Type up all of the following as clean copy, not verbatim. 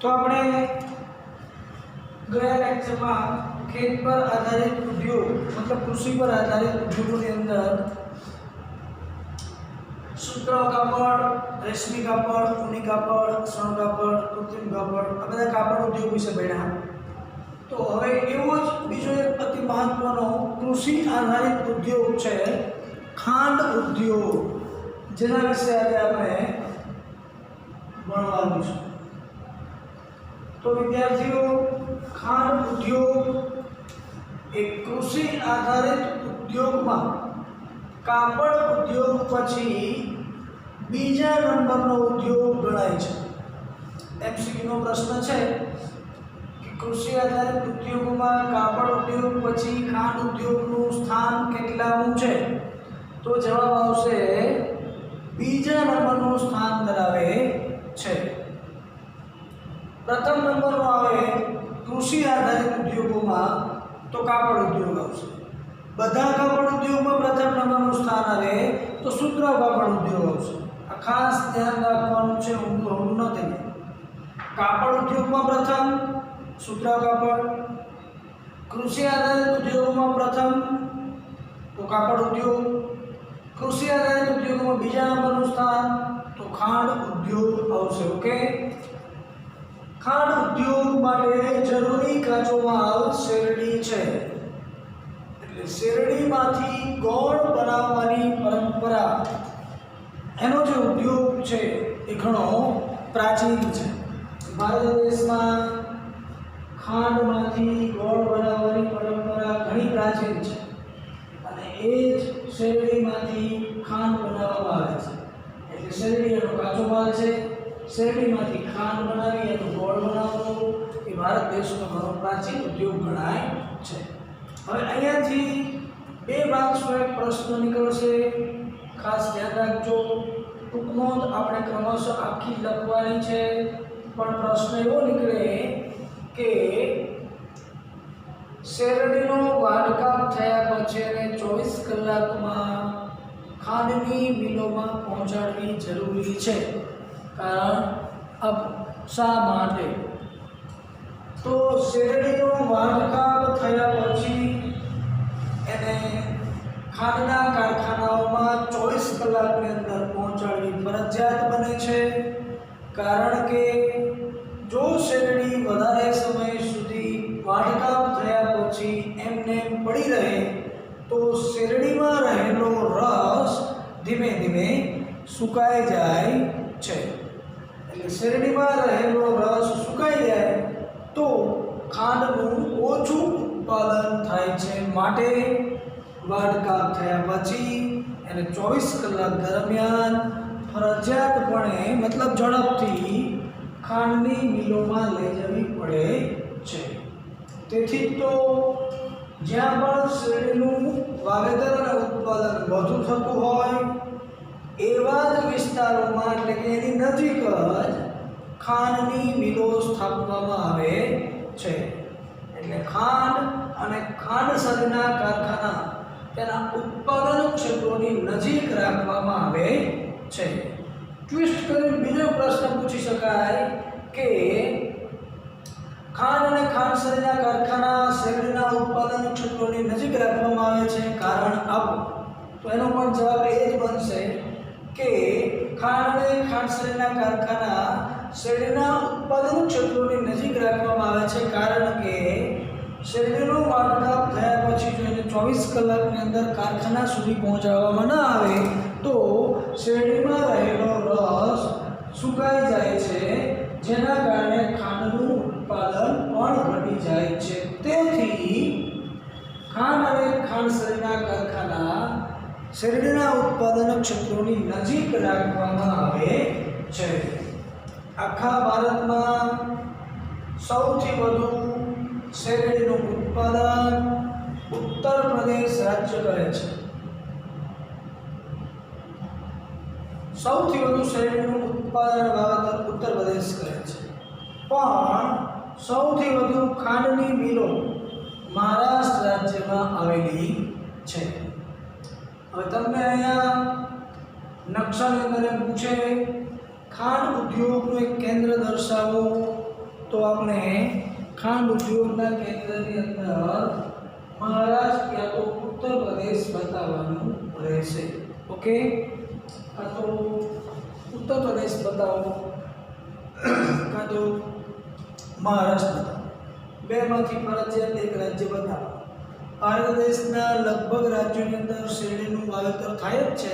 तो આપણે ગયા લેક્ચરમાં ખેત પર આધારિત ઉદ્યોગ मतलब कृषि पर आधारित उद्योगोની અંદર सूत्र कापड़, रेशमी कापड़, ऊनी कापड़, शण कापड़, कृत्रिम कापड़ आ બધા કાપડ ઉદ્યોગ વિશે ભણ્યા। તો હવે એવો જ બીજો એક અતિ મહત્વનો કૃષિ આધારિત ઉદ્યોગ છે ખાંડ ઉદ્યોગ, જેના વિશે આજે આપણે ભણવાનું છે। तो विद्यार्थियों, खांड उद्योग एक कृषि आधारित उद्योग में कापड़ उद्योग पछी बीजा नंबर नो उद्योग गणाय छे। एमसीक्यू नो प्रश्न है कि कृषि आधारित उद्योग में कापड़ उद्योग पछी खांड उद्योग नु स्थान केटलामु छे? तो जवाब आवशे बीजा नंबर नु स्थान धरावे छे। प्रथम नंबर में आवे कृषि आधारित उद्योगों में तो कापड़ उद्योग आवशे। बधा कापड़ उद्योग में प्रथम नंबर નું स्थान आवे तो सूत्राव कापड़ उद्योग आवशे। आ खास ध्यान राखवानुं छे, ઊંધું ન થઈ જાય। कापड़ उद्योग में प्रथम सूत्राव कापड़, कृषि आधारित उद्योग में प्रथम तो कापड़ उद्योग, कृषि आधारित उद्योग में बीजा नंबर નું स्थान तो खांड उद्योग आवशे। ओके, खांड उद्योग माटे जरूरी काचो माल शेरडी छे। એટલે શેરડીમાંથી ગોળ બનાવવાની પરંપરા એનો જે ઉદ્યોગ છે એ ઘણો પ્રાચીન છે। ભારત દેશમાં ખાંડમાંથી ગોળ બનાવવાની પરંપરા ઘણી પ્રાચીન છે અને એ જ શેરડીમાંથી ખાંડ બનાવવામાં આવે છે। એટલે શેરડી એનો કાચો માલ છે, શેરડીમાંથી ખાંડ બનાવી એનો ગોળ બનાવવો એ ભારત દેશનો ઘણો પ્રાચીન ઉદ્યોગ ગણાય છે। હવે અહીંયાથી બે માર્ક્સનો એક પ્રશ્ન નીકળશે, ખાસ ધ્યાન રાખજો। ટૂંકનો જ આપણે ક્રમશઃ આખી લખવાની છે, પણ પ્રશ્ન એવો નીકળે કે શેરડીનો વાડકાપ થયા પછી એને 24 કલાકમાં ખાંડની મિલોમાં પહોંચાડવી જરૂરી છે। कारण अब शा माटे? तो शेरडीनो वाडकाप थया पछी एने खांडना कारखानाओमां 24 कलाकनी अंदर पहोंचाडवी फरजियात बने छे। कारण के जो शेरडी वधारे समय सुधी वाडकाप थया पछी एमने पड़ी रहे तो शेरडीमां रहेलो रस धीमे धीमे सुकाई जाय छे। એટલે શેરડીમાં રહેલો રસ સુકાઈ જાય તો ખાંડનું ઓછું ઉત્પાદન થાય છે। માટે વાડકાપ થયા પછી એને 24 કલાક દરમિયાન ફરજિયાતપણે मतलब ઝડપથી ખાંડની મિલોમાં લઈ જવી પડે છે। તેથી તો જ્યાં પણ શેરડીનું વાવેતર અને ઉત્પાદન વધુ થતું હોય એવા જ વિસ્તારોમાં એટલે કે એની નજીક જ ખાંડની મિલો સ્થાપવામાં આવે છે। એટલે ખાંડ અને ખાંડ સદના કારખાના તેના ઉત્પાદન ક્ષેત્રોની નજીક રાખવામાં આવે છે। ટ્વિસ્ટ કરીને બીજો પ્રશ્ન પૂછી શકાય કે ખાંડ અને ખાંડ સદના કારખાના શેરડીના ઉત્પાદન ક્ષેત્રોની નજીક રાખવામાં આવે છે, કારણ આપો? તો એનો પણ જવાબ એ જ બનશે કે ખાંડ અને ખાંડ સદના कारखाना શેરડીના ઉત્પાદન ક્ષેત્રોની નજીક રાખવામાં આવે છે। કારણ કે શેરડીનો વાડકાપ થયા પછી જો એને 24 કલાકની અંદર કારખાના સુધી પહોંચાડવામાં ન આવે તો શેરડીમાં રહેલો રસ સુકાઈ જાય છે, જેના કારણે ખાંડનું ઉત્પાદન પણ ઘટી જાય છે। તેથી ખાંડ અને ખાંડ સદના कारखाना શેરડીના ઉત્પાદન ક્ષેત્રોની નજીક રાખવામાં આવે છે। આખા ભારતમાં સૌથી વધુ શેરડીનું ઉત્પાદન ઉત્તર પ્રદેશ રાજ્ય કરે છે। સૌથી વધુ શેરડીનું ઉત્પાદન વાવેતર ઉત્તર પ્રદેશ કરે છે, પણ સૌથી વધુ ખાંડની મિલો મહારાષ્ટ્ર રાજ્યમાં આવેલી છે। હવે તમને અહીંયા નકશાની અંદર પૂછે ખાંડ ઉદ્યોગનું એક કેન્દ્ર દર્શાવો તો આપણે ખાંડ ઉદ્યોગના કેન્દ્રની અંદર મહારાષ્ટ્ર યા તો ઉત્તર પ્રદેશ બતાવવાનું રહેશે. ઓકે, કાં તો ઉત્તર પ્રદેશ બતાવો કાં તો મહારાષ્ટ્ર બતાવો. બેમાંથી ફરજિયાત એક રાજ્ય બતાવો. ભારત દેશના લગભગ રાજ્યોની અંદર શેરડીનું વાવેતર થાય જ છે,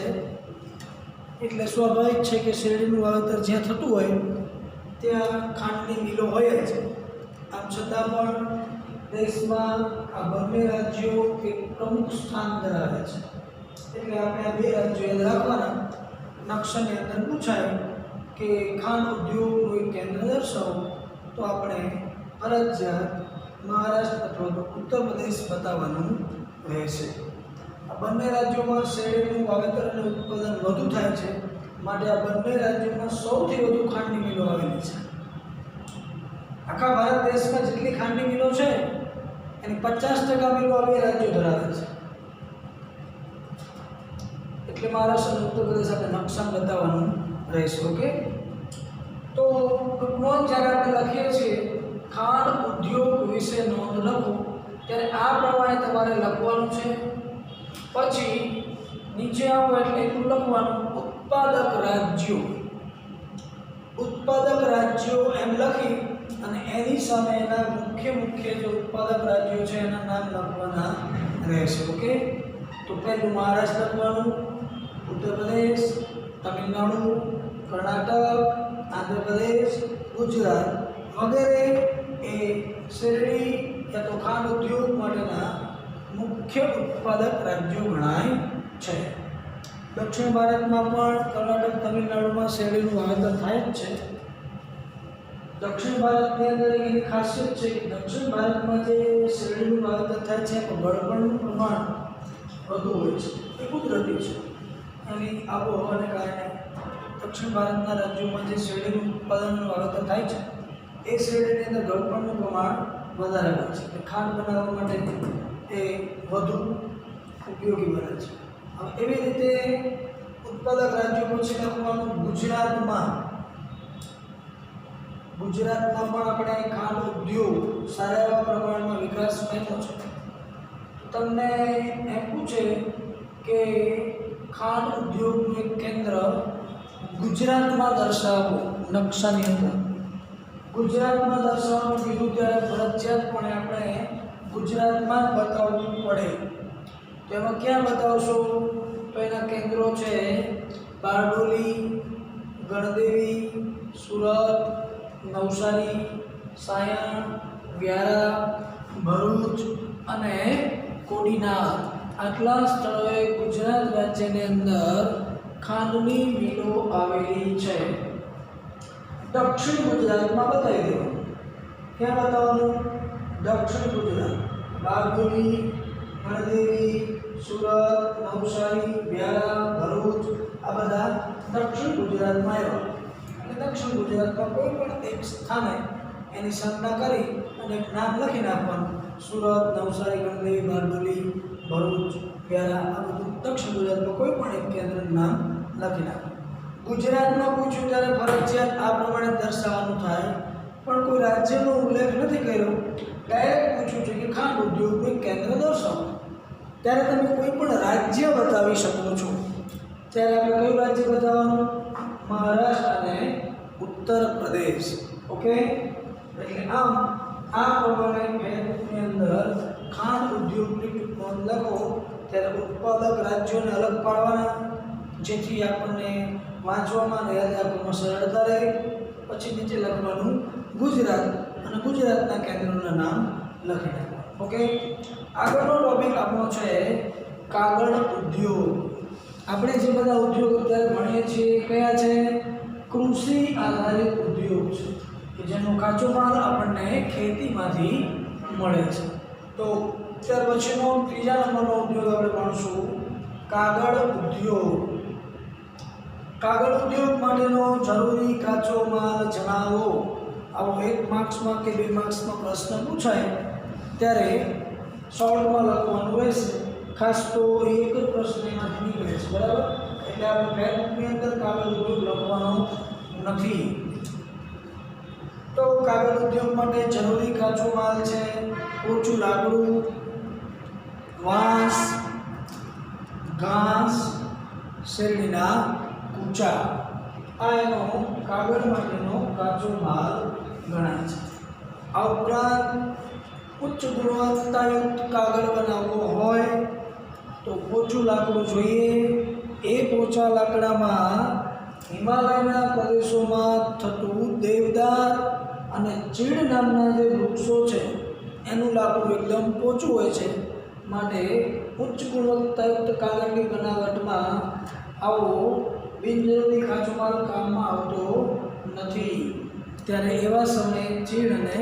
એટલે સ્વાભાવિક છે કે શેરડીનું વાવેતર જ્યાં થતું હોય ત્યાં ખાંડની મિલો હોય જ. આમ છતાં પણ દેશમાં આ બંને રાજ્યો એક પ્રમુખ સ્થાન ધરાવે છે. એટલે આપણે આ બે રાજ્યો યાદ રાખવાના. નકશાની અંદર પૂછાય કે ખાંડ ઉદ્યોગનું એક કેન્દ્ર દર્શાવો, તો આપણે ફરજિયાત મહારાષ્ટ્ર અથવા તો ઉત્તર પ્રદેશ બતાવવાનું રહેશે. આ બંને રાજ્યોમાં શેરડીનું વાવેતર અને ઉત્પાદન વધુ થાય છે, માટે આ બંને રાજ્યોમાં સૌથી વધુ ખાંડની મિલો આવેલી છે. આખા ભારત દેશમાં જેટલી ખાંડની મિલો છે એની 50% મિલો આ બે રાજ્યો ધરાવે છે. એટલે મહારાષ્ટ્ર અને ઉત્તર પ્રદેશ આપણે નકશામાં બતાવવાનું રહેશે. ઓકે, તો નોંધ જ્યારે આપણે લખીએ છીએ ખાંડ ઉદ્યોગ વિશે નોંધ લખો ત્યારે આ પ્રમાણે તમારે લખવાનું છે. પછી નીચે આવો એટલે એટલું લખવાનું ઉત્પાદક રાજ્યો એમ લખી અને એની સામે એના મુખ્ય જે ઉત્પાદક રાજ્યો છે એના નામ લખવાના રહેશે. ઓકે, તો પહેલું મહારાષ્ટ્ર લખવાનું, ઉત્તર પ્રદેશ, તમિલનાડુ, કર્ણાટક, આંધ્રપ્રદેશ, ગુજરાત વગેરે એ શેરડી યા તો ખાંડ ઉદ્યોગ માટેના મુખ્ય ઉત્પાદક રાજ્યો ગણાય છે. દક્ષિણ ભારતમાં પણ કર્ણાટક, તમિલનાડુમાં શેરડીનું વાવેતર થાય જ છે. દક્ષિણ ભારતની અંદર એની ખાસિયત છે કે દક્ષિણ ભારતમાં જે શેરડીનું વાવેતર થાય છે એમાં ગળપણનું પ્રમાણ વધુ હોય છે. એ કુદરતી છે. એની આબોહવાને કારણે દક્ષિણ ભારતના રાજ્યોમાં જે શેરડીનું ઉત્પાદનનું વાવેતર થાય છે એ શેરડીની અંદર ગળપણનું પ્રમાણ વધારે હોય છે. એટલે ખાંડ બનાવવા માટે એ વધુ ઉપયોગી બને છે. એવી રીતે ઉત્પાદક રાજ્યો પછી લખવાનું ગુજરાતમાં પણ આપણે ખાંડ ઉદ્યોગ સારા એવા પ્રમાણમાં વિકાસ પામ્યો છે. તમને એમ પૂછે કે ખાંડ ઉદ્યોગનું એક કેન્દ્ર ગુજરાતમાં દર્શાવો નકશાની અંદર. ગુજરાતમાં દર્શાવવાનું કીધું ત્યારે ફરજિયાતપણે આપણે ગુજરાતમાં જ બતાવવું પડે. તો એમાં ક્યાં બતાવશો? તો એના કેન્દ્રો છે બારડોલી, ગણદેવી, સુરત, નવસારી, સાયણ, વ્યારા, ભરૂચ અને કોડીનાર. આટલા સ્થળોએ ગુજરાત રાજ્યની અંદર ખાંડની મિલો આવેલી છે. દક્ષિણ ગુજરાતમાં બતાવી દેવાનું. ક્યાં બતાવવાનું? દક્ષિણ ગુજરાત, બારડોલી, ગણદેવી, સુરત, નવસારી, વ્યારા, ભરૂચ આ બધા દક્ષિણ ગુજરાતમાં આવ્યા. અને દક્ષિણ ગુજરાતમાં કોઈ પણ એક સ્થાને એની સંજ્ઞા કરી અને એક નામ લખી નાખવાનું. સુરત, નવસારી, ગણદેવી, બારડોલી, ભરૂચ, વ્યારા આ બધું દક્ષિણ ગુજરાતમાં કોઈ પણ એક કેન્દ્રનું નામ લખી નાખવાનું. ગુજરાતમાં પૂછ્યું ત્યારે ફરજિયાત આ પ્રમાણે દર્શાવવાનું થાય, પણ કોઈ રાજ્યનો ઉલ્લેખ નથી કર્યો. ડાયરેક્ટ પૂછ્યું છે કે ખાંડ ઉદ્યોગનું કેન્દ્ર દર્શાવો. ત્યારે તમે કોઈ પણ રાજ્ય બતાવી શકો છો. ત્યારે આપણે કયું રાજ્ય બતાવવાનું? મહારાષ્ટ્ર અને ઉત્તર પ્રદેશ. ઓકે, એટલે આમ આ પ્રમાણે ફેરફારની અંદર ખાંડ ઉદ્યોગની નોંધ લખો ત્યારે ઉત્પાદક રાજ્યોને અલગ પાડવાના, જેથી આપણને વાંચવામાં યાદ રાખવામાં સરળતા રહે. પછી નીચે લખવાનું ગુજરાત અને ગુજરાતના કેન્દ્રોના નામ લખી નાખવાનું. ઓકે, આગળનો ટોપિક આપણો છે કાગળ ઉદ્યોગ. આપણે જે બધા ઉદ્યોગ અત્યારે ભણીએ છીએ કયા છે? કૃષિ આધારિત ઉદ્યોગ છે કે જેનો કાચો માલ આપણને ખેતીમાંથી મળે છે. તો ત્યાર પછીનો ત્રીજા નંબરનો ઉદ્યોગ આપણે ભણીશું કાગળ ઉદ્યોગ. કાગળ ઉદ્યોગ માટેનો જરૂરી કાચો માલ જણાવો. આવો 1 માર્ક્સમાં કે 2 માર્ક્સમાં પ્રશ્ન પૂછાય ત્યારે શોર્ટમાં લખવાનું રહેશે. ખાસ તો એક જ પ્રશ્ન એમાંથી નીકળે છે, બરાબર? એટલે આપણે ફેરફારની અંદર કાગળ ઉદ્યોગ લખવાનો નથી. તો કાગળ ઉદ્યોગ માટે જરૂરી કાચો માલ છે પોચું લાકડું, વાંસ, ઘાસ, શેરડીના કૂચા. આ એનો કાગળ માટેનો કાચો માલ ગણાય છે. આ ઉપરાંત ઉચ્ચ ગુણવત્તાયુક્ત કાગળ બનાવવો હોય તો પોચું લાકડું જોઈએ. એ પોચા લાકડામાં હિમાલયના પ્રદેશોમાં થતું દેવદાર અને ચીડ નામના જે વૃક્ષો છે એનું લાકડું એકદમ પોચું હોય છે, માટે ઉચ્ચ ગુણવત્તાયુક્ત કાગળની બનાવટમાં આવો બિનજરૂરી કાચો માલ કામમાં આવતો નથી. ત્યારે એવા સમયે ચીડ અને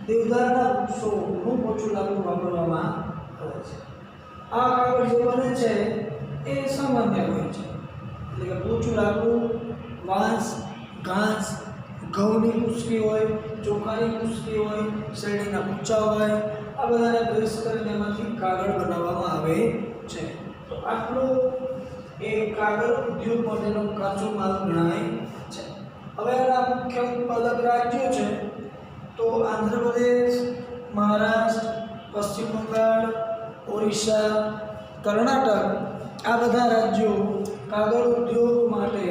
દેવદારના વૃક્ષોનું પોચું લાકડું વાપરવામાં આવે છે. આ કાગળ જે બને છે એ સામાન્ય હોય છે, એટલે કે પોચું લાકડું, વાંસ, ઘાસ, ઘઉંની કુસકી હોય, ચોખાની કુસકી હોય, શેરડીના કૂચા હોય, આ બધાને પ્રેસ કરીને એમાંથી કાગળ બનાવવામાં આવે છે. તો આટલો એ કાગળ ઉદ્યોગ માટેનો કાચો માલ ગણાય છે. હવે આના મુખ્ય ઉત્પાદક રાજ્યો છે તો આંધ્રપ્રદેશ, મહારાષ્ટ્ર, પશ્ચિમ બંગાળ, ઓરિસ્સા, કર્ણાટક આ બધા રાજ્યો કાગળ ઉદ્યોગ માટે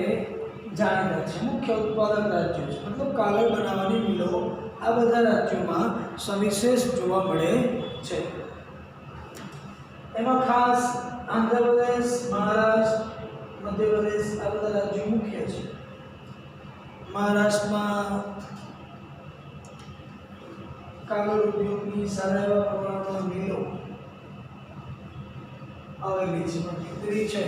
જાણીતા છે. મુખ્ય ઉત્પાદક રાજ્યો છે, મતલબ કાગળ બનાવવાની મિલો આ બધા રાજ્યોમાં સવિશેષ જોવા મળે છે. એમાં ખાસ આંધ્રપ્રદેશ, મહારાષ્ટ્ર, મધ્યપ્રદેશ આ બધા રાજ્યો મુખ્ય છે. મહારાષ્ટ્રમાં કાગળ ઉદ્યોગની સારા એવા પ્રમાણમાં મિલો આવેલી છે. દીકરી છે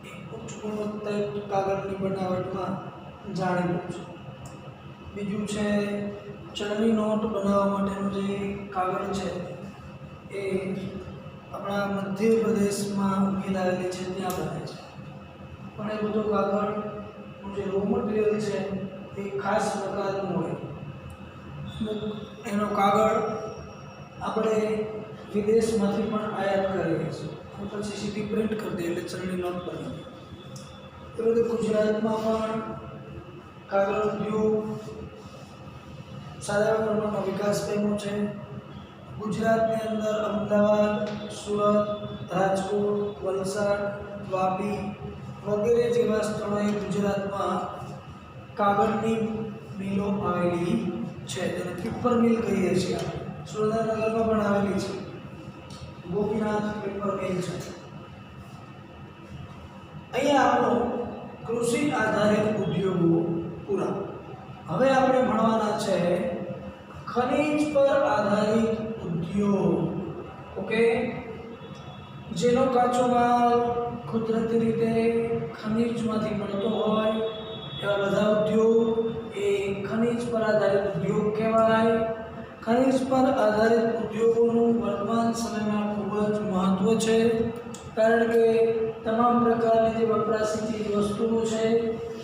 એ ઉચ્ચ ગુણવત્તાયુક્ત કાગળની બનાવટમાં જાણીતું છે. બીજું છે ચલણી નોટ બનાવવા માટેનું જે કાગળ છે એ આપણા મધ્યપ્રદેશમાં ઉકેલાયેલી છે, ત્યાં બને છે. પણ એ બધો કાગળનું જે રો મટીરિયલ છે એ ખાસ પ્રકારનું હોય. એનો કાગળ આપણે વિદેશમાંથી પણ આયાત કરીએ છીએ, પછી સીધી પ્રિન્ટ કરી દઈએ એટલે ચલણી નોટ બને. એ બધું ગુજરાતમાં પણ કાગળ ઉદ્યોગ સારા પ્રમાણમાં વિકાસ પામ્યો છે. ગુજરાતની અંદર અમદાવાદ, સુરત, રાજકોટ, વલસાડ, વાપી વગેરે જેવા સ્થળોએ ગુજરાતમાં કાગળની મિલો આવેલી છે, જેને પેપર મિલ કહીએ છીએ. સુરેન્દ્રનગરમાં પણ આવેલી છે, ગોપીનાથ પેપર મિલ છે. અહીંયા આપણો કૃષિ આધારિત ઉદ્યોગો પૂરા. હવે આપણે ભણવાના છે ખનિજ પર આધારિત ઉદ્યોગ. ઓકે, જેનો કાચો માલ કુદરતી રીતે ખનિજમાંથી મળતો હોય એવા બધા ઉદ્યોગ એ ખનિજ પર આધારિત ઉદ્યોગ કહેવાય. ખનિજ પર આધારિત ઉદ્યોગોનું વર્તમાન સમયમાં ખૂબ જ મહત્ત્વ છે, કારણ કે તમામ પ્રકારની જે વપરાશી ચીજ વસ્તુઓ છે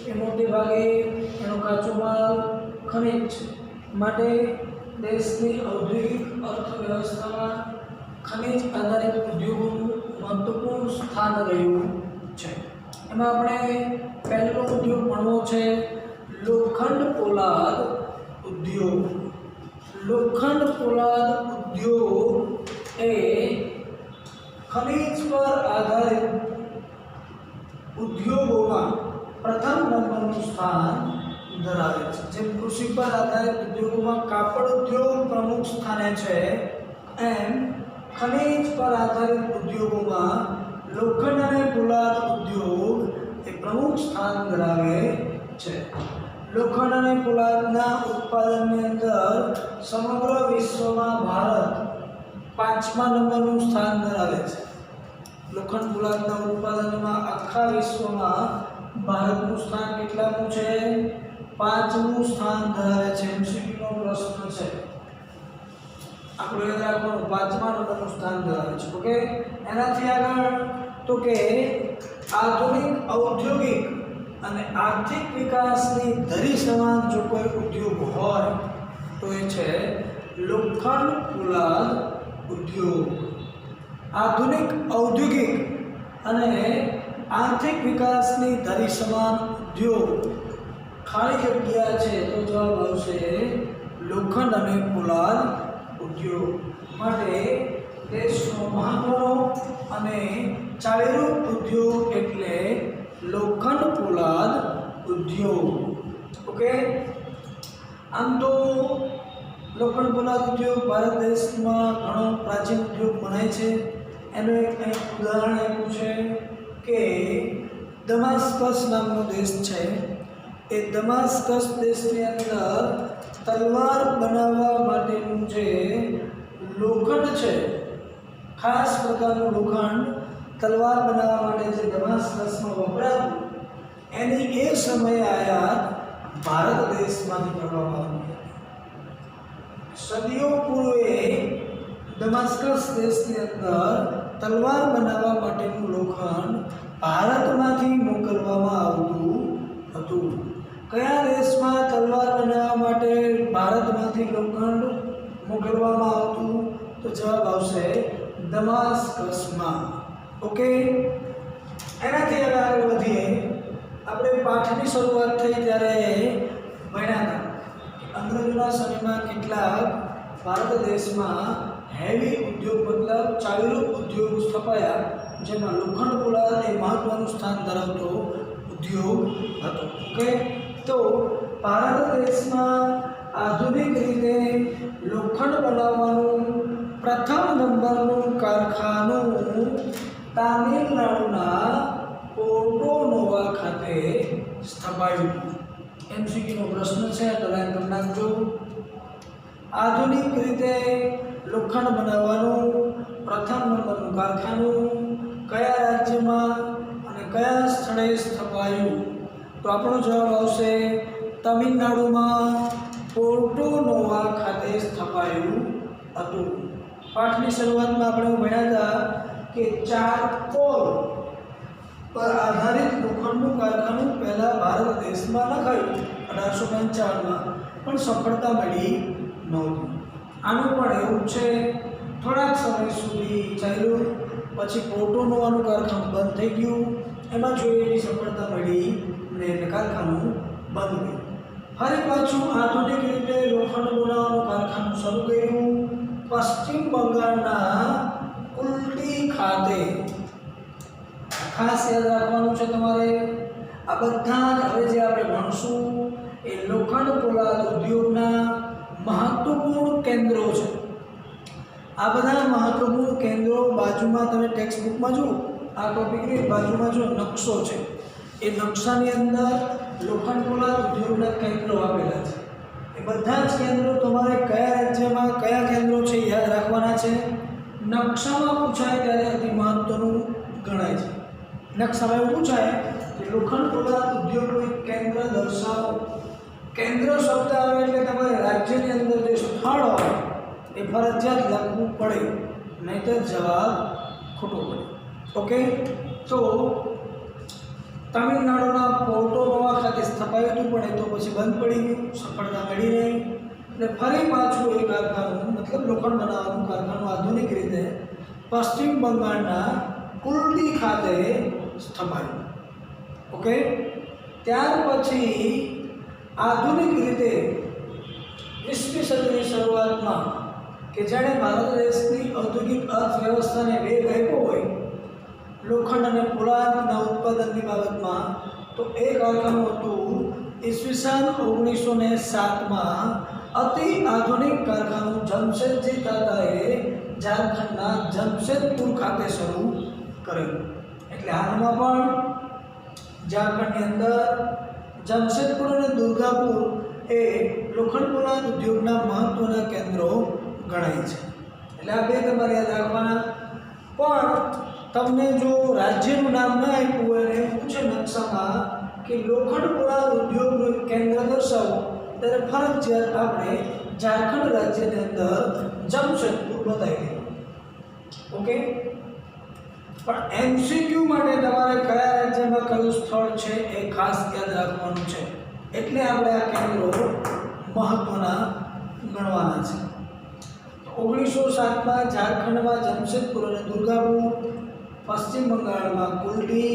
એ મોટે ભાગે એનો કાચો માલ ખનિજ છે. માટે દેશની ઔદ્યોગિક અર્થવ્યવસ્થામાં ખનિજ આધારિત ઉદ્યોગોનું મહત્વપૂર્ણ સ્થાન રહ્યું છે. એમાં આપણે પહેલો ઉદ્યોગ ભણવો છે લોખંડ પોલાદ ઉદ્યોગ. લોખંડ પોલાદ ઉદ્યોગ એ ખનિજ પર આધારિત ઉદ્યોગોમાં પ્રથમ નંબરનું સ્થાન ધરાવે છે. જેમ કૃષિ પર આધારિત ઉદ્યોગોમાં કાપડ ઉદ્યોગ પ્રમુખ સ્થાને છે, એમ ખનિજ પર આધારિત ઉદ્યોગોમાં લોખંડ અને પોલાદ ઉદ્યોગ એ પ્રમુખ સ્થાન ધરાવે છે. લોખંડ અને પોલાદના ઉત્પાદનની અંદર સમગ્ર વિશ્વમાં ભારત 5મા નંબરનું સ્થાન ધરાવે છે. લોખંડ પોલાદના ઉત્પાદનમાં આખા વિશ્વમાં ભારતનું સ્થાન કેટલામું છે? 5મું સ્થાન ધરાવે છે. એમસીક્યુનો પ્રશ્ન છે, આપણે યાદ રાખવાનું 5મા નંબરનું સ્થાન ધરાવે છે. ઓકે, એનાથી આગળ તો કે આધુનિક ઔદ્યોગિક અને આર્થિક વિકાસની ધરી સમાન જો કોઈ ઉદ્યોગ હોય તો એ છે લોખંડ પોલાદ ઉદ્યોગ. આધુનિક ઔદ્યોગિક અને આર્થિક વિકાસની ધરી સમાન ઉદ્યોગ ખાલી જગ્યા છે તો જવાબ આવશે લોખંડ અને પોલાદ ઉદ્યોગ માટે દેશનો મહત્વનો અને ચાવીરૂપ ઉદ્યોગ એટલે લોખંડ પોલાદ ઉદ્યોગ. ઓકે, આમ તો લોખંડ પોલાદ ઉદ્યોગ ભારત દેશમાં ઘણો પ્રાચીન ઉદ્યોગ ગણાય છે. એનું એક ઉદાહરણ આપ્યું છે કે દમાસ્કસ નામનો દેશ છે. એ દમાસ્કસ દેશની અંદર તલવાર બનાવવા માટેનું જે લોખંડ છે, ખાસ પ્રકારનું લોખંડ તલવાર બનાવવા માટે જે દમાસ્કસમાં વપરાતું, એની એ સમયે આયાત ભારત દેશમાંથી કરવામાં આવી. સદીઓ પૂર્વે દમાસ્કસ દેશની અંદર તલવાર બનાવવા માટેનું લોખંડ ભારતમાંથી મોકલવામાં આવતું હતું. કયા દેશમાં તલવાર બનાવવા માટે ભારતમાંથી લોખંડ મોકલવામાં આવતું? તો જવાબ આવશે દમાસ્કસમાં. ઓકે, એનાથી હવે આગળ વધીએ. આપણે પાઠની શરૂઆત થઈ ત્યારે ભણ્યા હતા અંગ્રેજોના સમયમાં કેટલાક ભારત દેશમાં હેવી ઉદ્યોગ મતલબ ચાવીરૂપ ઉદ્યોગ સ્થપાયા, જેમાં લોખંડ પોલાદ એ મહત્વનું સ્થાન ધરાવતો ઉદ્યોગ હતો. ઓકે, તો ભારત દેશમાં આધુનિક રીતે લોખંડ બનાવવાનું પ્રથમ નંબરનું કારખાનું તામિલનાડુના પોર્ટો નોવા ખાતે સ્થપાયું. એમસીક્યુનો પ્રશ્ન છે, તો લાઈન કરી નાખજો. આધુનિક રીતે લોખંડ બનાવવાનું પ્રથમ નંબરનું કારખાનું કયા રાજ્યમાં અને કયા સ્થળે સ્થપાયું? તો આપણો જવાબ આવશે તમિલનાડુમાં પોર્ટો નોવા ખાતે સ્થપાયું હતું. પાઠની શરૂઆતમાં આપણે ભણ્યા હતા કે ચારકોલ પર આધારિત લોખંડનું કારખાનું પહેલાં ભારત દેશમાં નખાયું 1855માં, પણ સફળતા મળી નહોતી. આનું પણ એવું છે, થોડાક સમય સુધી ચાલ્યું, પછી પોર્ટો નોવાનું કારખાનું બંધ થઈ ગયું. એમાં જોઈએ એવી સફળતા મળી ને કારખાનું બંધ ગયું. ફરી પાછું આધુનિક રીતે લોખંડ બનાવવાનું કારખાનું શરૂ કર્યું પશ્ચિમ બંગાળના કુલ્ટી ખાતે. ખાસ યાદ રાખવાનું છે તમારે, આ બધા જ હવે જે આપણે ભણશું એ લોખંડ પોલાદ ઉદ્યોગના મહત્વપૂર્ણ કેન્દ્રો છે. આ બધા મહત્વપૂર્ણ કેન્દ્રો બાજુમાં તમે ટેક્સ્ટ બુકમાં જુઓ, આ ટોપિકની બાજુમાં જો નકશો છે, એ નકશાની અંદર લોખંડ પોલાદ ઉદ્યોગના કેન્દ્રો આપેલા છે. એ બધા જ કેન્દ્રો તમારે કયા રાજ્યમાં કયા કેન્દ્રો છે યાદ રાખવાના છે. નકશામાં પૂછાય ત્યારે અતિ મહત્વનું ગણાય છે. નકશામાં એવું પૂછાય કે લોખંડ પોલાદ ઉદ્યોગનું એક કેન્દ્ર દર્શાવો. કેન્દ્ર શબ્દ આવે એટલે તમારે રાજ્યની અંદર જે સ્થળ હોય એ ફરજિયાત લખવું પડે, નહીંતર જવાબ ખોટો પડે. ઓકે, તો તમિલનાડુના પોર્ટો નોવા ખાતે સ્થપાયું હતું, પણ એ તો પછી બંધ પડી ગયું, સફળતા મળી નહીં. એટલે ફરી પાછું એ કારખાનું મતલબ લોખંડ બનાવવાનું કારખાનું આધુનિક રીતે પશ્ચિમ બંગાળના કુલ્ટી ખાતે સ્થપાયું. ઓકે, ત્યાર પછી આધુનિક રીતે 20મી સદીની શરૂઆતમાં કે જેણે ભારત દેશની ઔદ્યોગિક અર્થવ્યવસ્થાને વેગ આપ્યો હોય લોખંડ અને પોલાદના ઉત્પાદનની બાબતમાં, તો એ કારખાનું હતું ઈસવીસન 1907માં અતિ આધુનિક કારખાનું જમશેદજી તાતાએ ઝારખંડના જમશેદપુર ખાતે શરૂ કરેલું. એટલે હાલમાં પણ ઝારખંડની અંદર જમશેદપુર અને દુર્ગાપુર એ લોખંડ પોલાદ ઉદ્યોગના મહત્વના કેન્દ્રો ગણાય છે. એટલે આ બે તમારે યાદ રાખવાના. પણ તમને જો રાજ્યનું નામ ન આપ્યું હોય અને એમ પૂછે નકશામાં કે લોખંડ પોલાદ ઉદ્યોગનું કેન્દ્ર દર્શાવો, ત્યારે ફરજિયાત આપણે ઝારખંડ રાજ્યની અંદર જમશેદપુર બતાવી દઈએ. ઓકે, પણ એમસીક્યુ માટે તમારે કયા રાજ્યમાં કયું સ્થળ છે એ ખાસ યાદ રાખવાનું છે. એટલે આપણે આ કેન્દ્રો મહત્વના ગણવાના છે. 1907માં ઝારખંડમાં જમશેદપુર અને દુર્ગાપુર, પશ્ચિમ બંગાળમાં કુલ્ટી,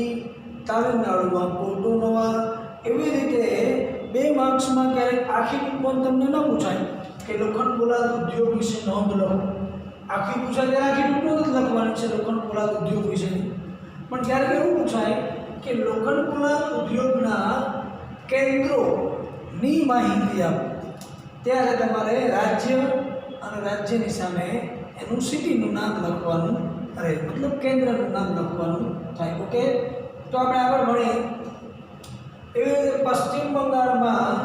તામિલનાડુમાં પોર્ટો નોવા. એવી રીતે બે માર્ક્સમાં ક્યારેક આખી ટિપ્પણી તમને ન પૂછાય, કે લોખંડ પોલાદ ઉદ્યોગ વિશે નોંધ લો. આખી પૂછાય ત્યારે આખી ટૂંકમાં જ લખવાની છે લોખંડ પોલાદ ઉદ્યોગ વિશેની. પણ જ્યારે એવું પૂછાય કે લોખંડ પોલાદ ઉદ્યોગના કેન્દ્રોની માહિતી આપો, ત્યારે તમારે રાજ્ય અને રાજ્યની સામે એનું સિટીનું નામ લખવાનું રહે, મતલબ કેન્દ્રનું નામ લખવાનું થાય. ઓકે, તો આપણે આગળ મળીએ. એ પશ્ચિમ બંગાળમાં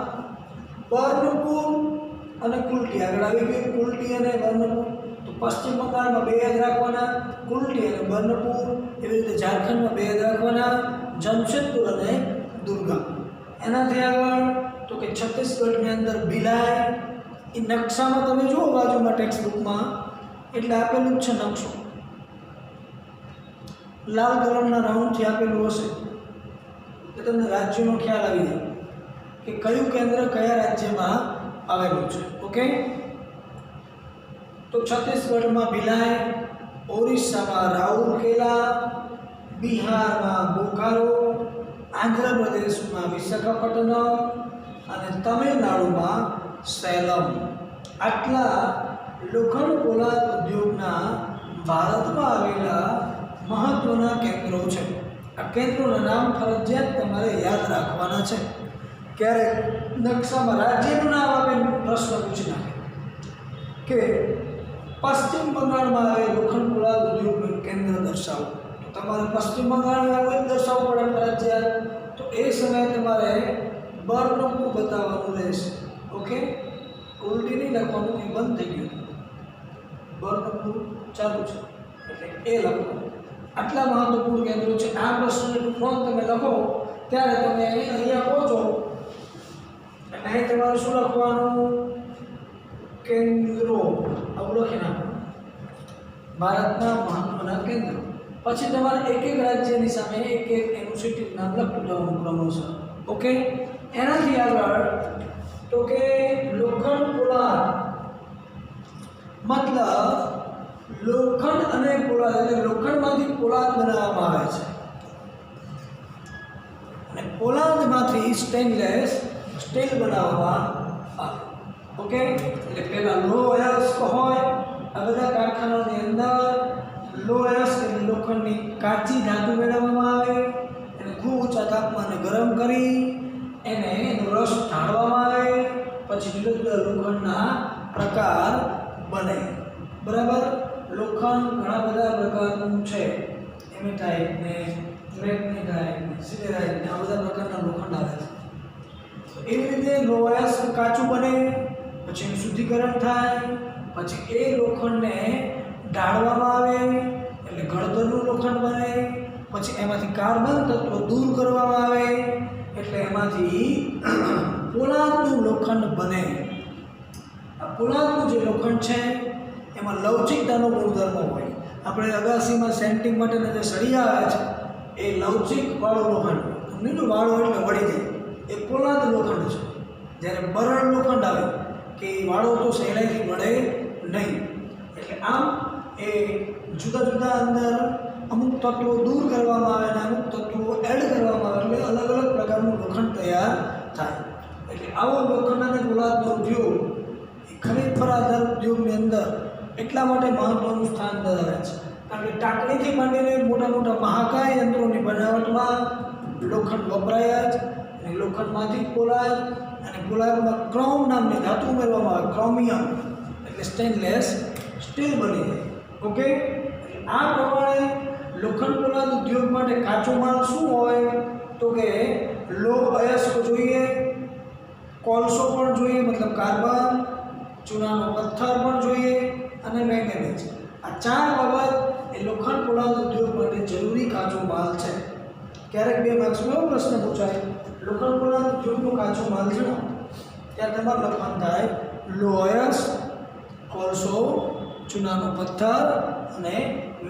બર્નપુર અને કુલ્ટી આગળ આવી ગયું. કુલ્ટી અને બર્નપુર, તો પશ્ચિમ બંગાળમાં બે યાદ રાખવાના, કુલ્ટી અને બર્નપુર. એવી રીતે ઝારખંડમાં બે યાદ રાખવાના, જમશેદપુર અને દુર્ગા. એનાથી આગળ તો કે છત્તીસગઢની અંદર ભિલાઈ. એ નકશામાં તમે જુઓ બાજુમાં ટેક્સ્ટ બુકમાં એટલે આપેલું જ છે નકશો, લાલ કલરના રાઉન્ડથી આપેલું હશે તો તમને રાજ્યનો ખ્યાલ આવી જાય કે કયું કેન્દ્ર કયા રાજ્યમાં આવેલું છે. ઓકે, તો છત્તીસગઢમાં ભિલાઈ, ઓરિસ્સામાં રાઉરકેલા, બિહારમાં બોકારો, આંધ્રપ્રદેશમાં વિશાખાપટ્ટનમ અને તમિલનાડુમાં સેલમ. આટલા લોખંડ પોલાદ ઉદ્યોગના ભારતમાં આવેલા મહત્વના કેન્દ્રો છે. આ કેન્દ્રોના નામ ફરજિયાત તમારે યાદ રાખવાના છે. ક્યારેક નકશામાં રાજ્યનું નામ આપે પ્રશ્ન પૂછી નાખે કે પશ્ચિમ બંગાળમાં આવેલ લોખંડ પોલાદ ઉદ્યોગનું કેન્દ્ર દર્શાવો, તો તમારે પશ્ચિમ બંગાળમાં આવેલ દર્શાવવું પડે ફરજિયાત. તો એ સમયે તમારે બર્નપુર બતાવવાનું રહેશે. ઓકે, ઉલટી નહીં લખવાનું, એ બંધ થઈ ગયું, બર્નપુર ચાલુ છે એટલે એ લખવાનું. આટલા મહત્વપૂર્ણ કેન્દ્રો છે. આ પ્રશ્નની નોંધ તમે લખો ત્યારે તમે અહીંયા પહોંચો અને અહીં તમારે શું લખવાનું? કેન્દ્રો આવું લખી નાખો, ભારતના મહત્વના કેન્દ્રો. પછી તમારે એક એક રાજ્યની સામે એક એક એનું સિટીનું નામ લખતું જવાનું ક્રમશઃ. ઓકે, એનાથી આગળ તો કે લોખંડ પોલાદ મતલબ લોખંડ અને પોલાદ એટલે લોખંડમાંથી પોલાદ બનાવવામાં આવે છે અને પોલાદમાંથી સ્ટીલ બનાવવામાં આવે. ઓકે, એટલે પહેલાં લો અયસ્ક હોય. આ બધા કારખાનાની અંદર લો અયસ્ક એટલે લોખંડની કાચી ધાતુ મેળવવામાં આવે, એને ખૂબ ઊંચા તાપમાને ગરમ કરી એનો રસ ઢાળવામાં આવે, પછી જુદા જુદા લોખંડના પ્રકાર બને. બરાબર, લોખંડ ઘણા બધા પ્રકારનું છે. એમેટાઇટ ને મેગ્નેટાઇટ ને સિડેરાઇટ ને આ બધા પ્રકારના લોખંડ આવે છે. તો એવી રીતે લોહાયસ્ક કાચું બને, પછી એનું શુદ્ધિકરણ થાય, પછી એ લોખંડને ઢાળવામાં આવે એટલે ઘડતરનું લોખંડ બને. પછી એમાંથી કાર્બન તત્વો દૂર કરવામાં આવે એટલે એમાંથી પોલાદનું લોખંડ બને. આ પોલાદનું જે લોખંડ છે એમાં લવચિકતાનો ગુણધર્મ હોય. આપણે અગાસીમાં સેન્ટિંગ માટેના જે સળિયા આવે છે એ લવચિકવાળું લોખંડ, નીલું વાળું એટલે વળી જાય, એ પોલાદ લોખંડ છે. જ્યારે બરડ લોખંડ આવે કે વાળો તો સહેલાઈથી વળે નહીં. એટલે આમ એ જુદા જુદા અંદર અમુક તત્વો દૂર કરવામાં આવે અને અમુક તત્વો એડ કરવામાં આવે એટલે અલગ અલગ પ્રકારનું લોખંડ તૈયાર થાય. એટલે આવો લોખંડ અને પોલાદનો ઉદ્યોગ એ ખરીદ આધાર ઉદ્યોગની અંદર એટલા માટે મહત્ત્વનું સ્થાન ધરાવે છે કારણ કે ટાંકણીથી માંડીને મોટા મોટા મહાકાય યંત્રોની બનાવટમાં લોખંડ વપરાય જ. અને લોખંડમાંથી પોલાદ અને પોલાદમાં ક્રોમ નામની ધાતુ ઉમેરવામાં આવે, ક્રોમિયમ એટલે સ્ટેનલેસ સ્ટીલ બની જાય. ઓકે, આ પ્રમાણે લોખંડ પોલાદ ઉદ્યોગ માટે કાચો માલ શું હોય તો કે લો અયસ્ક જોઈએ, કોલસો પણ જોઈએ મતલબ કાર્બન, ચૂનાનો પથ્થર પણ જોઈએ અને મેંગેનીઝ. આ ચાર બાબત એ લોખંડ પોલાદ ઉદ્યોગ માટે જરૂરી કાચો માલ છે. ક્યારેક બે માર્ક્સમાં એવો પ્રશ્ન પૂછાય લોખંડ પોલાદ ઉદ્યોગનો કાચો માલ જણાવો, ત્યારે તમારે લખવાનું થાય લો અયસ્ક, કોલસો, ચૂનાનો પથ્થર અને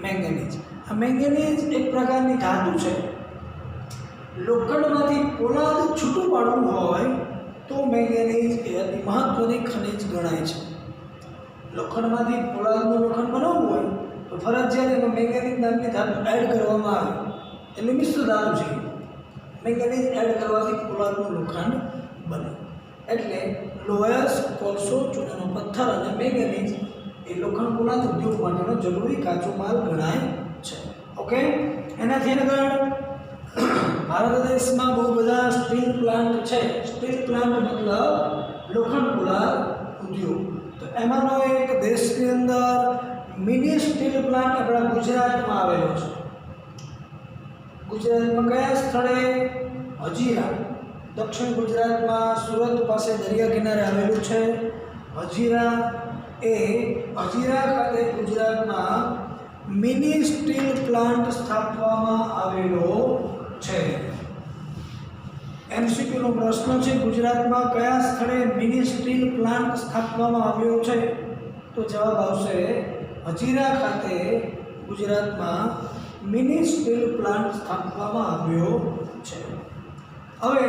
મેંગેનીઝ. આ મેંગેનીઝ એક પ્રકારની ધાતુ છે. લોખંડમાંથી પોલાદ છૂટું પાડવું હોય તો મેંગેનીઝ એ અતિ મહત્ત્વની ખનિજ ગણાય છે. લોખંડમાંથી પોલાદનું લોખંડ બનાવવું હોય તો ફરજિયાત એમાં મેંગેનીઝ નામની ધાતુ એડ કરવામાં આવે એટલે મિશ્ર ધાતુ છે. મેંગેનીઝ એડ કરવાથી પોલાદનું લોખંડ બને. એટલે લોયસ, કોલસો, ચૂનાનો પથ્થર અને મેંગેનીઝ એ લોખંડ પોલાદ ઉદ્યોગ માટેનો જરૂરી કાચો માલ ગણાય છે. ઓકે, એનાથી આગળ ભારત દેશમાં બહુ બધા સ્ટીલ પ્લાન્ટ છે. સ્ટીલ પ્લાન્ટ મતલબ લોખંડ પોલાદ ઉદ્યોગ. તો એમાંનો એક દેશની અંદર મિની સ્ટીલ પ્લાન્ટ આપણા ગુજરાતમાં આવેલો છે. ગુજરાતમાં કયા સ્થળે? હજીરા. દક્ષિણ ગુજરાતમાં સુરત પાસે દરિયા કિનારે આવેલું છે હજીરા. હજીરા ખાતે ગુજરાતમાં મિની સ્ટીલ પ્લાન્ટ સ્થાપવામાં આવેલો છે. એમસીક્યુનો પ્રશ્ન છે, ગુજરાતમાં કયા સ્થળે મિની સ્ટીલ પ્લાન્ટ સ્થાપવામાં આવ્યો છે? તો જવાબ આવશે હજીરા ખાતે ગુજરાતમાં મિની સ્ટીલ પ્લાન્ટ સ્થાપવામાં આવ્યો છે. હવે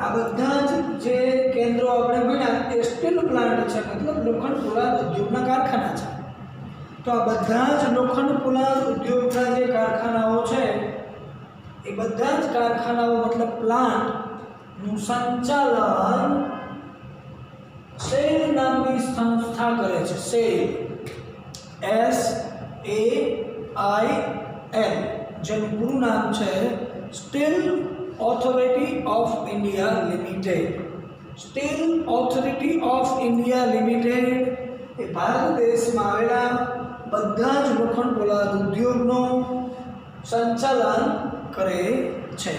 આ બધા જ જે કેન્દ્રો આપણે ભણ્યા એ સ્ટીલ પ્લાન્ટ છે, મતલબ લોખંડ પોલાદ ઉદ્યોગના કારખાના છે. તો આ બધા જ લોખંડ પોલાદ ઉદ્યોગના જે કારખાનાઓ છે એ બધા જ કારખાનાઓ મતલબ પ્લાન્ટનું સંચાલન સેલ નામની સંસ્થા કરે છે. સેલ, SAIL, જેનું પૂરું નામ છે steel authority of India limited. Steel authority of India limited એ ભારત દેશમાં આવેલા બધા જ લોખંડ પોલાદ ઉદ્યોગનું સંચાલન કરે છે.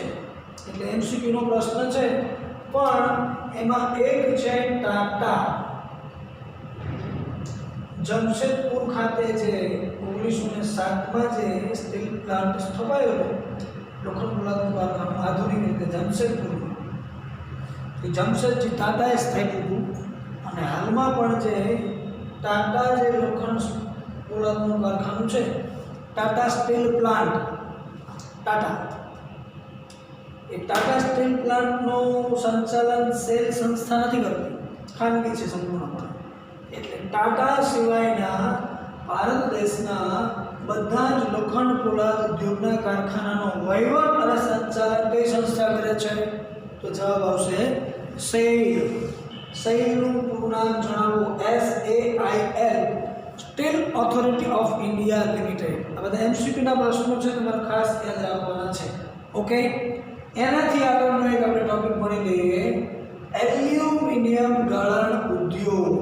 એટલે એમસીક્યુનો પ્રશ્ન છે, પણ એમાં એક છે ટાટા. જમશેદપુર ખાતે જે 1907માં જે સ્ટીલ પ્લાન્ટ સ્થપાયો હતો લોખંડ પોલાદનું કારખાનું આધુનિક રીતે જમશેદપુરમાં, એ જમશેદજી ટાટાએ સ્થાપ્યું હતું. અને હાલમાં પણ જે ટાટા જે લોખંડ પોલાદનું કારખાનું છે ટાટા સ્ટીલ પ્લાન્ટ, એ ટાટા સ્ટીલ પ્લાન્ટનું સંચાલન સેલ સંસ્થા નથી કરતી, ખાનગી છે સંપૂર્ણપણે. એટલે ટાટા સિવાયના ભારત દેશના બધા જ લોખંડ પોલાદ ઉદ્યોગના કારખાનાનો વહીવટ અને સંચાલન કઈ સંસ્થા કરે છે? તો જવાબ આવશે સેલ. સેલનું પૂરું નામ જણાવો. SAIL, steel authority of India limited. આ બધા એમસીક્યુના પ્રશ્નો છે, તમારે ખાસ યાદ રાખવાના છે. ઓકે, એનાથી આગળનો એક આપણે ટોપિક ભણી લઈએ, એલ્યુમિનિયમ ગાળણ ઉદ્યોગ.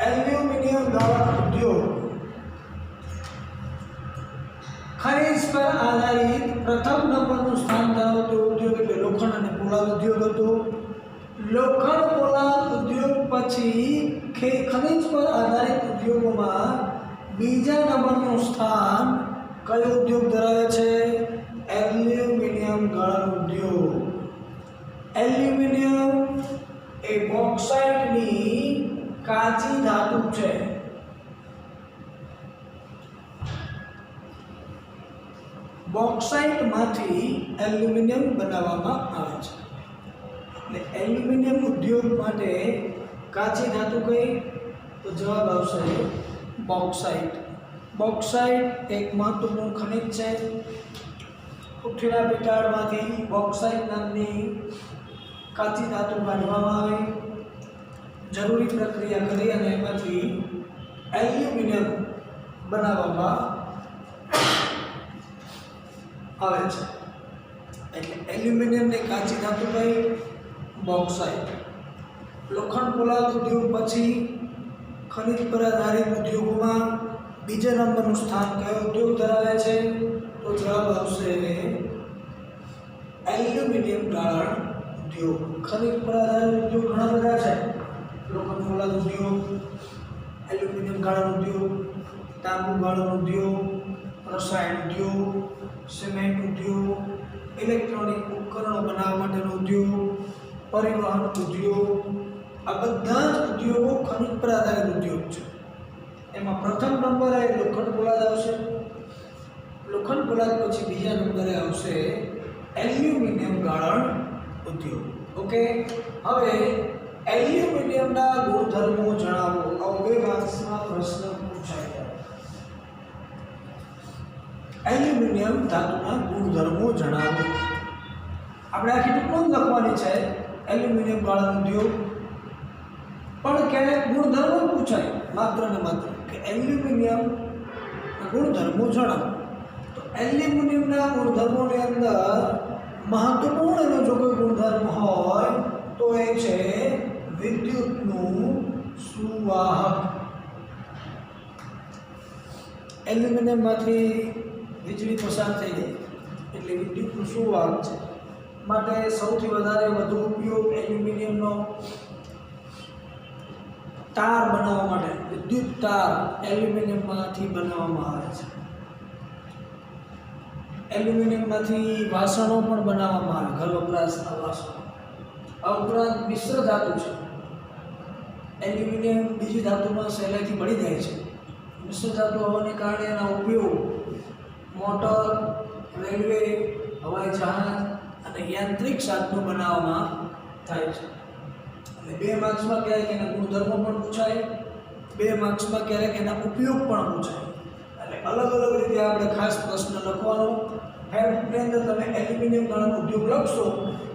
એલ્યુમિનિયમ ગાળણ ઉદ્યોગ ખનિજ પર આધારિત પ્રથમ નંબરનું સ્થાન ધરાવતો ઉદ્યોગ એટલે લોખંડ અને પોલાદ ઉદ્યોગ હતો. લોખંડ પોલાદ ઉદ્યોગ પછી ખનિજ પર આધારિત ઉદ્યોગોમાં બીજા નંબરનું સ્થાન કયો ઉદ્યોગ ધરાવે છે? એલ્યુમિનિયમ ગાળણ ઉદ્યોગ. એલ્યુમિનિયમ એ બોક્સાઇટની કાચી ધાતુ છે. બોક્સાઇટમાંથી એલ્યુમિનિયમ બનાવવામાં આવે છે. એટલે એલ્યુમિનિયમ ઉદ્યોગ માટે કાચી ધાતુ કઈ? તો જવાબ આવશે બોક્સાઇટ. બોક્સાઇટ એક મહત્વપૂર્ણ ખનિજ છે. પૃથ્વીના પેટાળમાંથી બોક્સાઇટ નામની કાચી ધાતુ કાઢવામાં આવે, જરૂરી પ્રક્રિયા કરી અને એમાંથી એલ્યુમિનિયમ બનાવવામાં આવે છે. એટલે એલ્યુમિનિયમની કાચી ધાતુ કઈ? બોક્સાઇટ. લોખંડ પોલાદ ઉદ્યોગ પછી ખનિજ પર આધારિત ઉદ્યોગોમાં બીજા નંબરનું સ્થાન કયો ઉદ્યોગ ધરાવે છે? તો જવાબ આવશે એલ્યુમિનિયમ ગાળણ ઉદ્યોગ. ખનિજ પર આધારિત ઉદ્યોગ ઘણા બધા છે. લોખંડ પોલાદ ઉદ્યોગ, એલ્યુમિનિયમ ગાળણ ઉદ્યોગ, તાંબુ ગાળણ ઉદ્યોગ, રસાયણ ઉદ્યોગ, સિમેન્ટ ઉદ્યોગ, ઇલેક્ટ્રોનિક ઉપકરણો બનાવવા માટેનો ઉદ્યોગ, પરિવહન ઉદ્યોગ. આ બધા જ ઉદ્યોગો ખનિજ પર આધારિત ઉદ્યોગ છે. એમાં પ્રથમ નંબરે લોખંડ પોલાદ આવશે. લોખંડ પોલાદ પછી બીજા નંબરે આવશે એલ્યુમિનિયમ ગાળણ ઉદ્યોગ. ઓકે, હવે એલ્યુમિનિયમના ગુણધર્મો જણાવો. આવો બે માર્ક્સમાં પ્રશ્ન પૂછાય. એલ્યુમિનિયમ ધાતુના ગુણધર્મો જણાવો. આપણે આખી ટૂંકમાં જ લખવાની છે એલ્યુમિનિયમ ગાળણ ઉદ્યોગ, પણ ક્યારેક ગુણધર્મો પૂછાય માત્ર ને માત્ર કે એલ્યુમિનિયમ ગુણધર્મો જણાવો. તો એલ્યુમિનિયમના ગુણધર્મોની અંદર મહત્વપૂર્ણ એનો જો કોઈ ગુણધર્મ હોય તો એ છે વિદ્યુતનું સુવાહક. એલ્યુમિનિયમમાંથી વીજળી પસાર થઈ જાય એટલે વિદ્યુતનું સુવાહક છે. માટે સૌથી વધારે વધુ ઉપયોગ એલ્યુમિનિયમનો તાર બનાવવા માટે, વિદ્યુત તાર એલ્યુમિનિયમમાંથી બનાવવામાં આવે છે. એલ્યુમિનિયમમાંથી વાસણો પણ બનાવવામાં આવે, ઘર વપરાશના વાસણો. આ ઉપરાંત મિશ્ર ધાતુ છે. એલ્યુમિનિયમ બીજી ધાતુમાં સહેલાઈથી બળી જાય છે. મિશ્ર ધાતુ હોવાને કારણે એના ઉપયોગ મોટર, રેલવે, હવાઈ જહાજ અને યાંત્રિક સાધનો બનાવવામાં થાય છે. અને 2 માર્ક્સમાં ક્યારેક એના ગુણધર્મો પણ પૂછાય, 2 માર્ક્સમાં ક્યારેક એના ઉપયોગ પણ પૂછાય. એટલે અલગ અલગ રીતે આપણે ખાસ પ્રશ્ન લખવાનો. હેલ્પની અંદર તમે એલ્યુમિનિયમ ગાળણ ઉદ્યોગ લખશો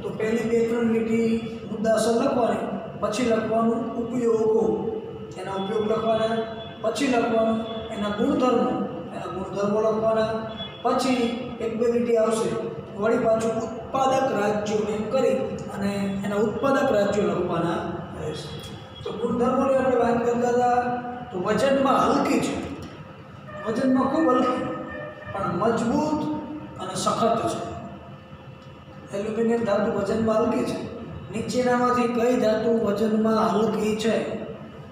તો પહેલી 2-3 લીટી મુદ્દાસર લખવાની, પછી લખવાનું ઉપયોગો, એના ઉપયોગ લખવાના, પછી લખવાનું એના ગુણધર્મો લખવાના, પછી 1-2 લીટી આવશે વળી પાછું ઉત્પાદક રાજ્યો એમ કરી અને એના ઉત્પાદક રાજ્યો લખવાના રહેશે. તો ગુણધર્મોની આપણે વાત કરતા હતા તો વજનમાં હલકી છે, વજનમાં ખૂબ હલકી પણ મજબૂત અને સખત છે. એલ્યુમિનિયમ ધાતુ વજનમાં હલકી છે. નીચેનામાંથી કઈ ધાતુ વજનમાં હલકી છે?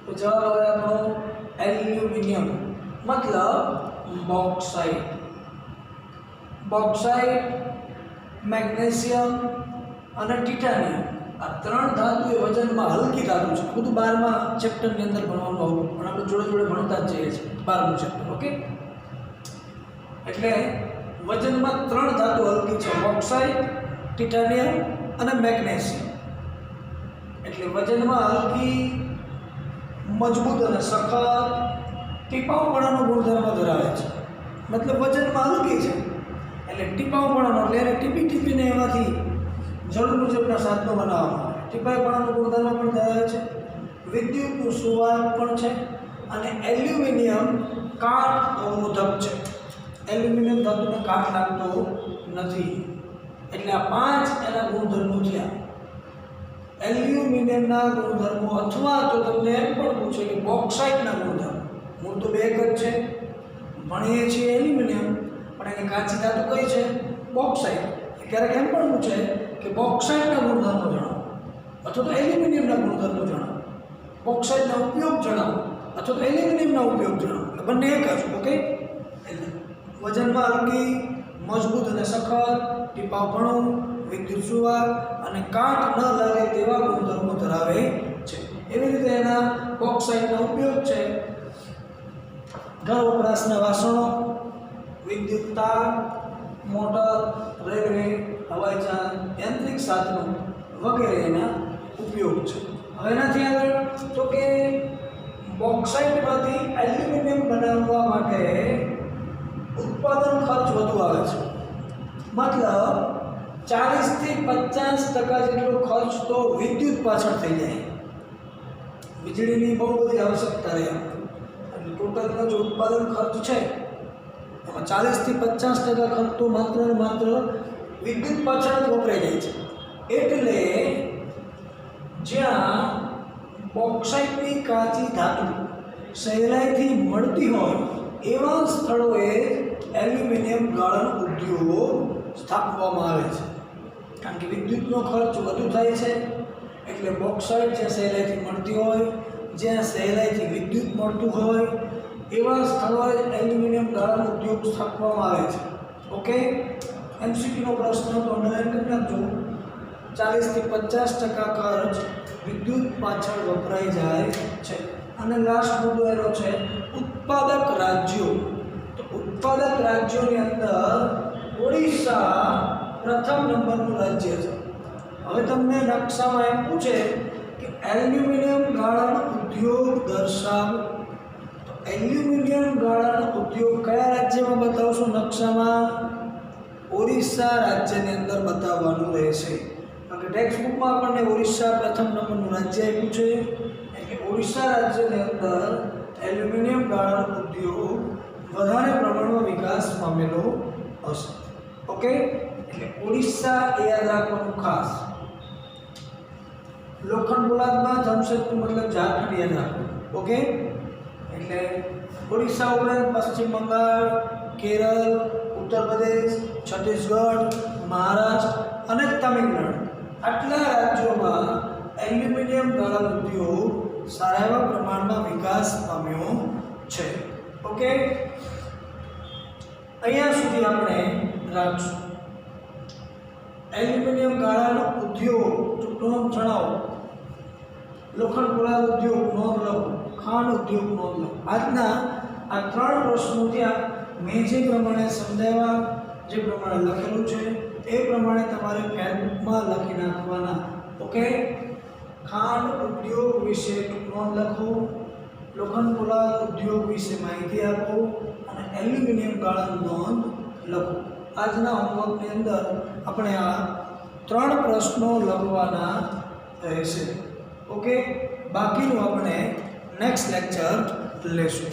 તો જવાબ આવે આપણો એલ્યુમિનિયમ, મતલબ બોક્સાઇટ. બોક્સાઇટ, મેગ્નેશિયમ અને ટિટાનિયમ આ 3 ધાતુ એ વજનમાં હલકી ધાતુ છે. બધું 12મા ચેપ્ટરની અંદર ભણવાનું આવું, પણ આપણે જોડે જોડે ભણતા જ જઈએ છીએ 12મું ચેપ્ટર. ઓકે, એટલે વજનમાં 3 ધાતુ હલકી છે, બોક્સાઇટ, ટિટાનિયમ અને મેગ્નેશિયમ. એટલે વજનમાં હલકી, મજબૂત અને સખત, ટીપાઉપણાનો ગુણધર્મ ધરાવે છે. મતલબ વજનમાં હલકી છે એટલે ટીપાઉપણાનો, એટલે એને ટીપીને એમાંથી જરૂર મુજબના સાધનો બનાવવામાં આવે. ટીપાઉપણાનો ગુણધર્મ પણ ધરાવે છે, વિદ્યુતનું સુવાહક પણ છે અને એલ્યુમિનિયમ કાટ અવરોધક છે. એલ્યુમિનિયમ ધાતુને કાટ લાગતો નથી. એટલે આ 5 એના ગુણધર્મો થયા. એલ્યુમિનિયમના ગુણધર્મો, અથવા તો તમને એમ પણ પૂછે કે બોક્સાઇટના ગુણધર્મો. મૂળ તો 2 જ છે, ભણીએ છીએ એલ્યુમિનિયમ પણ એની કાચી ધાતુ કઈ છે? બોક્સાઇટ. ક્યારેક એમ પણ પૂછે કે બોક્સાઇટના ગુણધર્મો જણાવો, અથવા તો એલ્યુમિનિયમના ગુણધર્મો જણાવો, બોક્સાઇટના ઉપયોગ જણાવો, અથવા તો એલ્યુમિનિયમના ઉપયોગ જણાવો. બંને એક જ. ઓકે, એટલે વજનમાં હલકી, મજબૂત અને સખત, ટીપાપણું, વિદ્યુત સુવાહક અને કાટ ન લાગે તેવા ગુણધર્મો ધરાવે છે. એવી રીતે એના બોક્સાઇટનો ઉપયોગ છે ઘર વપરાશના વાસણો, વિદ્યુત તાર, મોટર, રેલવે, હવાઈ જહાજ, યાંત્રિક સાધનો વગેરે એના ઉપયોગ છે. હવે એનાથી આગળ તો કે બોક્સાઇટમાંથી એલ્યુમિનિયમ બનાવવા માટે ઉત્પાદન ખર્ચ વધુ આવે છે. મતલબ 40થી 50% જેટલો ખર્ચ તો વિદ્યુત પાછળ થઈ જાય. વીજળીની બહુ બધી આવશ્યકતા રહે. ટોટલનો જે ઉત્પાદન ખર્ચ છે એમાં 40થી 50% ખર્ચ તો માત્ર ને માત્ર વિદ્યુત પાછળ જ વપરાઈ જાય છે. એટલે જ્યાં બોક્સાઇટની કાચી ધાતુ સહેલાઈથી મળતી હોય એવા સ્થળોએ એલ્યુમિનિયમ ગાળણ ઉદ્યોગ સ્થાપવામાં આવે છે. કારણ કે વિદ્યુતનો ખર્ચ વધુ થાય છે એટલે બોક્સાઇટ જ્યાં સહેલાઈથી મળતી હોય, જ્યાં સહેલાઈથી વિદ્યુત મળતું હોય એવા સ્થળોએ એલ્યુમિનિયમ ગાળણ ઉદ્યોગ સ્થાપવામાં આવે છે. ઓકે, એમસીક્યુનો પ્રશ્ન તો અંડરલાઈન કરી નાખજો. 40થી 50% ખર્ચ વિદ્યુત પાછળ વપરાઈ જાય છે. અને લાસ્ટ મુદ્દો એનો છે ઉત્પાદક રાજ્યો. તો ઉત્પાદક રાજ્યોની અંદર ઓડિશા પ્રથમ નંબરનું રાજ્ય છે. હવે તમને નકશામાં એમ પૂછે કે એલ્યુમિનિયમ ગાળણ ઉદ્યોગ દર્શાવો, તો એલ્યુમિનિયમ ગાળાનો ઉદ્યોગ કયા રાજ્યમાં બતાવશો નકશામાં? ઓરિસ્સા રાજ્યની અંદર બતાવવાનું રહેશે. કારણ કે ટેક્સ્ટ બુકમાં આપણને ઓરિસ્સા પ્રથમ નંબરનું રાજ્ય આપ્યું છે, એટલે ઓરિસ્સા રાજ્યની અંદર એલ્યુમિનિયમ ગાળાનો ઉદ્યોગ વધારે પ્રમાણમાં વિકાસ પામેલો હશે. ઓકે, એટલે ઓડિશા એ યાદ રાખવાનું ખાસ. લોખંડ પોલાદમાં જમશેદપુર મતલબ ઝારખંડ યાદ રાખવું. ઓકે, એટલે ઓડિશા ઉપરાંત પશ્ચિમ બંગાળ, કેરળ, ઉત્તર પ્રદેશ, છત્તીસગઢ, મહારાષ્ટ્ર અને તમિલનાડુ આટલા રાજ્યોમાં એલ્યુમિનિયમ ગાળા ઉદ્યોગ સારા એવા પ્રમાણમાં વિકાસ પામ્યો છે. ઓકે, અહીંયા સુધી આપણે રાખશું. એલ્યુમિનિયમ ગાળાનો ઉદ્યોગ ટૂંકમાં જણાવો. લોખંડ પોલાદ ઉદ્યોગ નોંધ લો, ખાંડ ઉદ્યોગ નોંધ લો. આજના આ 3 પ્રશ્નો ત્યાં મેં જે પ્રમાણે સમજાવ્યા, જે પ્રમાણે લખેલું છે એ પ્રમાણે તમારે ફેરબુકમાં લખી નાખવાના. ઓકે, ખાંડ ઉદ્યોગ વિશે નોંધ લખો, લોખંડ પોલાદ ઉદ્યોગ વિશે માહિતી આપો અને એલ્યુમિનિયમ ગાળાની નોંધ લખો. આજના હોમવર્કની અંદર આપણે આ 3 પ્રશ્નો લખવાના રહેશે. ઓકે, બાકીનું આપણે નેક્સ્ટ લેક્ચર લેશું.